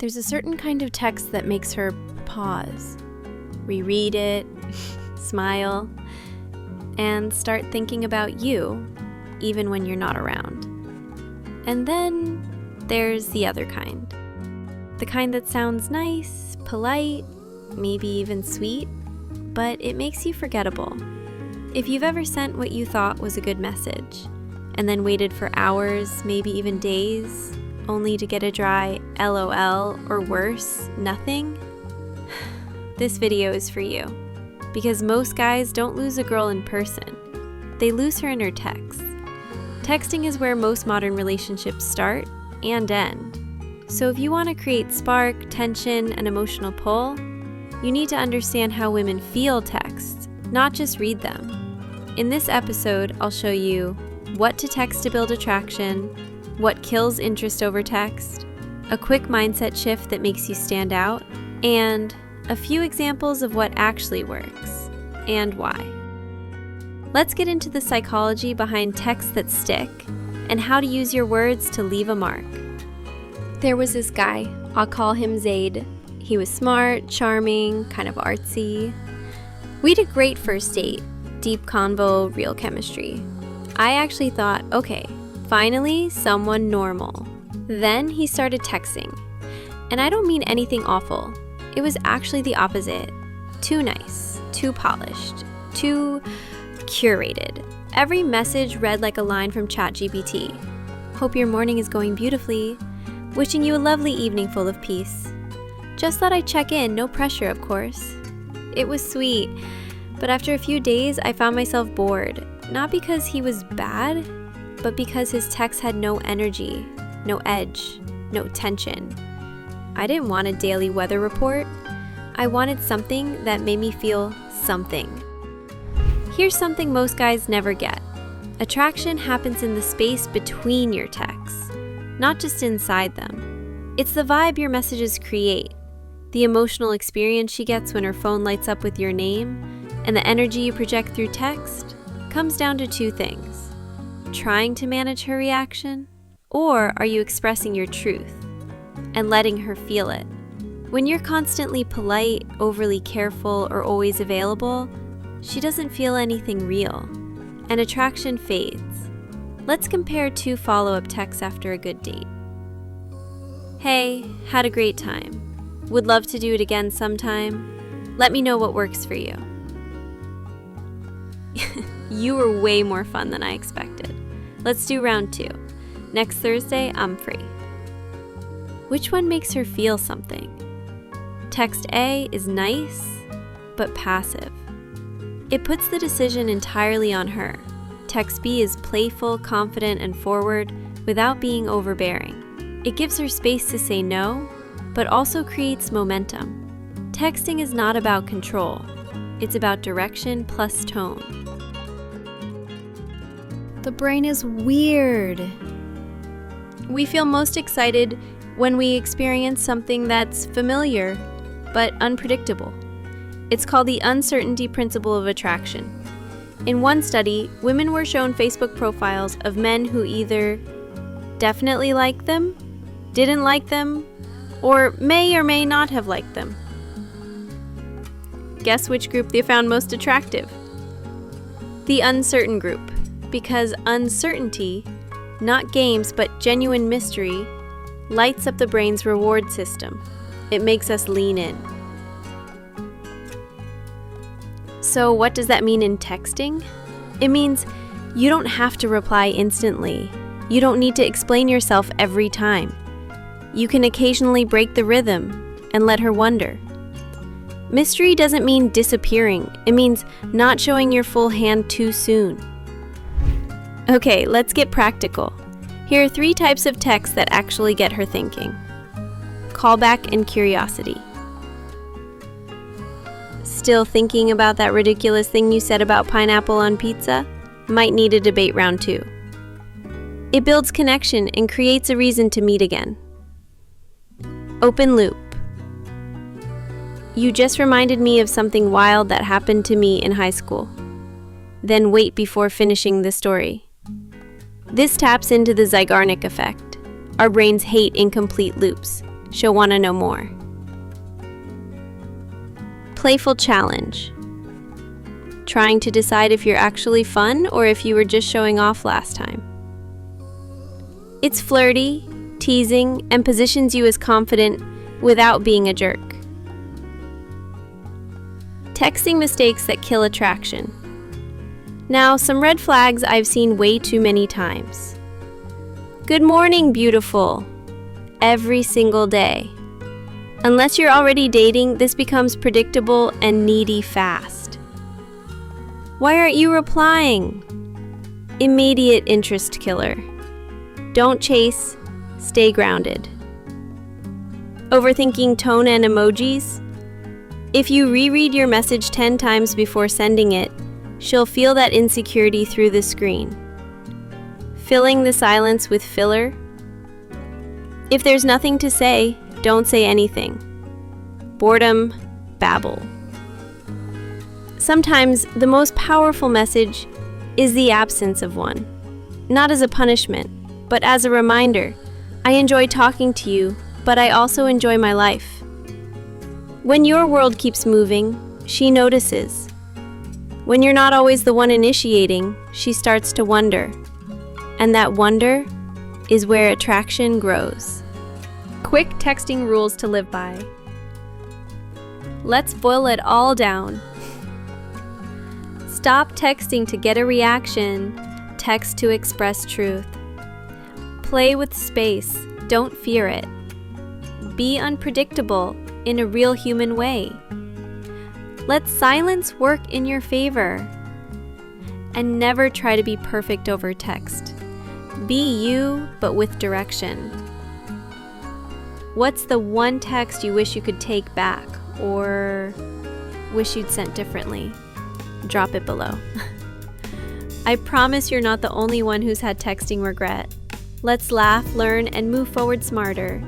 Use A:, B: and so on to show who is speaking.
A: There's a certain kind of text that makes her pause, reread it, smile, and start thinking about you, even when you're not around. And then there's the other kind. The kind that sounds nice, polite, maybe even sweet, but it makes you forgettable. If you've ever sent what you thought was a good message, and then waited for hours, maybe even days, only to get a dry LOL or worse, nothing, this video is for you. Because most guys don't lose a girl in person. They lose her in her text. Texting is where most modern relationships start and end. So if you want to create spark, tension, and emotional pull, you need to understand how women feel texts, not just read them. In this episode, I'll show you what to text to build attraction, what kills interest over text, a quick mindset shift that makes you stand out, and a few examples of what actually works and why. Let's get into the psychology behind texts that stick and how to use your words to leave a mark. There was this guy, I'll call him Zaid. He was smart, charming, kind of artsy. We had a great first date, deep convo, real chemistry. I actually thought, okay, finally someone normal. Then he started texting. And I don't mean anything awful. It was actually the opposite. Too nice, too polished, too curated. Every message read like a line from ChatGPT. Hope your morning is going beautifully. Wishing you a lovely evening full of peace. Just thought I'd check in, no pressure, of course. It was sweet, but after a few days, I found myself bored. Not because he was bad, but because his text had no energy, no edge, no tension. I didn't want a daily weather report. I wanted something that made me feel something. Here's something most guys never get. Attraction happens in the space between your texts, not just inside them. It's the vibe your messages create, the emotional experience she gets when her phone lights up with your name, and the energy you project through text comes down to two things. Trying to manage her reaction, or are you expressing your truth and letting her feel it? When you're constantly polite, overly careful, or always available, she doesn't feel anything real, and attraction fades. Let's compare two follow-up texts after a good date. Hey, had a great time. Would love to do it again sometime. Let me know what works for you. You were way more fun than I expected. Let's do round 2. Next Thursday, I'm free. Which one makes her feel something? Text A is nice, but passive. It puts the decision entirely on her. Text B is playful, confident, and forward without being overbearing. It gives her space to say no, but also creates momentum. Texting is not about control. It's about direction plus tone. The brain is weird. We feel most excited when we experience something that's familiar, but unpredictable. It's called the uncertainty principle of attraction. In one study, women were shown Facebook profiles of men who either definitely liked them, didn't like them, or may not have liked them. Guess which group they found most attractive? The uncertain group, because uncertainty, not games but genuine mystery, lights up the brain's reward system. It makes us lean in. So what does that mean in texting? It means you don't have to reply instantly. You don't need to explain yourself every time. You can occasionally break the rhythm and let her wonder. Mystery doesn't mean disappearing. It means not showing your full hand too soon. Okay, let's get practical. Here are 3 types of text that actually get her thinking. Callback and curiosity. Still thinking about that ridiculous thing you said about pineapple on pizza? Might need a debate round 2. It builds connection and creates a reason to meet again. Open loop. You just reminded me of something wild that happened to me in high school. Then wait before finishing the story. This taps into the Zeigarnik effect. Our brains hate incomplete loops. she'll want to know more. Playful challenge. Trying to decide if you're actually fun or if you were just showing off last time. It's flirty, teasing, and positions you as confident without being a jerk. Texting mistakes that kill attraction. Now, some red flags I've seen way too many times. Good morning, beautiful. Every single day. Unless you're already dating, this becomes predictable and needy fast. Why aren't you replying? Immediate interest killer. Don't chase, stay grounded. Overthinking tone and emojis. If you reread your message 10 times before sending it, she'll feel that insecurity through the screen. Filling the silence with filler. If there's nothing to say, don't say anything. Boredom, babble. Sometimes the most powerful message is the absence of one. Not as a punishment, but as a reminder. I enjoy talking to you, but I also enjoy my life. When your world keeps moving, she notices. When you're not always the one initiating, she starts to wonder. And that wonder is where attraction grows. Quick texting rules to live by. Let's boil it all down. Stop texting to get a reaction. Text to express truth. Play with space. Don't fear it. Be unpredictable in a real human way. Let silence work in your favor. And never try to be perfect over text. Be you, but with direction. What's the one text you wish you could take back or wish you'd sent differently? Drop it below. I promise you're not the only one who's had texting regret. Let's laugh, learn, and move forward smarter.